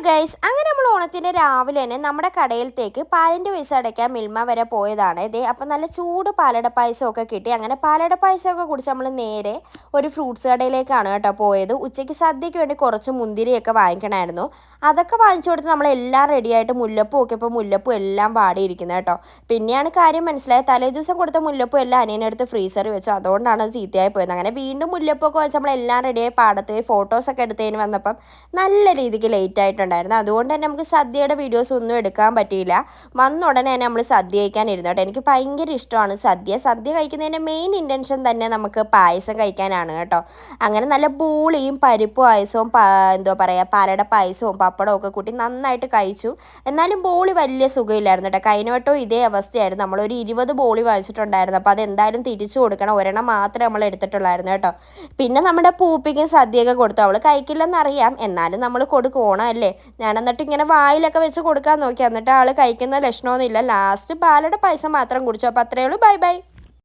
Guys, അങ്ങനെ നമ്മൾ ഓണത്തിൻ്റെ രാവിലെ തന്നെ നമ്മുടെ കടയിലത്തേക്ക് പാലിൻ്റെ പൈസ അടയ്ക്കാൻ മിൽമ വരെ പോയതാണ്. ഇതേ അപ്പം നല്ല ചൂട് പാലട പായസമൊക്കെ കിട്ടി. അങ്ങനെ പാലട പായസമൊക്കെ കുടിച്ച് നമ്മൾ നേരെ ഒരു ഫ്രൂട്ട്സ് കടയിലേക്കാണ് കേട്ടോ പോയത്. ഉച്ചയ്ക്ക് സദ്യയ്ക്ക് വേണ്ടി കുറച്ച് മുന്തിരിയൊക്കെ വാങ്ങിക്കണമായിരുന്നു. അതൊക്കെ വാങ്ങിച്ചു കൊടുത്ത് നമ്മളെല്ലാം റെഡിയായിട്ട് മുല്ലപ്പൂ നോക്കിയപ്പോൾ മുല്ലപ്പൂ എല്ലാം പാടിയിരിക്കുന്നത് കേട്ടോ. പിന്നെയാണ് കാര്യം മനസ്സിലായത്, തലേ ദിവസം കൊടുത്ത മുല്ലപ്പൂ എല്ലാം അനിയനെടുത്ത് ഫ്രീസറിൽ വെച്ചു. അതുകൊണ്ടാണ് അത് ചീത്തയായി പോയത്. അങ്ങനെ വീണ്ടും മുല്ലപ്പൂ ഒക്കെ വെച്ച് നമ്മളെല്ലാം റെഡിയായി പാടത്ത് പോയി ഫോട്ടോസൊക്കെ എടുത്തതിന് വന്നപ്പം നല്ല രീതിക്ക് ലേറ്റ് ആയിട്ടുണ്ടായിരുന്നു. അതുകൊണ്ട് തന്നെ നമുക്ക് സദ്യയുടെ വീഡിയോസ് ഒന്നും എടുക്കാൻ പറ്റിയില്ല. വന്ന ഉടനെ തന്നെ നമ്മൾ സദ്യ കഴിക്കാനിരുന്നു കേട്ടോ. എനിക്ക് ഭയങ്കര ഇഷ്ടമാണ് സദ്യ കഴിക്കുന്നതിൻ്റെ മെയിൻ ഇൻറ്റൻഷൻ തന്നെ നമുക്ക് പായസം കഴിക്കാനാണ് കേട്ടോ. അങ്ങനെ നല്ല ബൂളിയും പരിപ്പ് പായസവും എന്തോ പറയുക പാലട പായസവും പപ്പടവും ഒക്കെ കൂട്ടി നന്നായിട്ട് കഴിച്ചു. എന്നാലും ബോളി വലിയ സുഖമില്ലായിരുന്നു കേട്ടോ. കഴിഞ്ഞ വട്ടവും ഇതേ അവസ്ഥയായിരുന്നു. നമ്മളൊരു 20 ബോളി വാങ്ങിച്ചിട്ടുണ്ടായിരുന്നു. അപ്പോൾ അതെന്തായാലും തിരിച്ചു കൊടുക്കണം. ഒരെണ്ണം മാത്രമേ നമ്മൾ എടുത്തിട്ടുള്ളായിരുന്നു കേട്ടോ. പിന്നെ നമ്മുടെ പൂപ്പിക്കും സദ്യയൊക്കെ കൊടുത്തു. അവൾ കഴിക്കില്ലെന്നറിയാം, എന്നാലും നമ്മൾ കൊടുക്കും, ഓണമല്ലേ. ഞാൻ എന്നിട്ട് ഇങ്ങനെ വായിലൊക്കെ വെച്ച് കൊടുക്കാൻ നോക്കി. എന്നിട്ട് ആൾ കഴിക്കുന്ന ലക്ഷണമൊന്നുമില്ല. ലാസ്റ്റ് പാലട പായസം മാത്രം കുടിച്ചു. അപ്പോൾ അത്രയേ ഉള്ളൂ. Bye bye.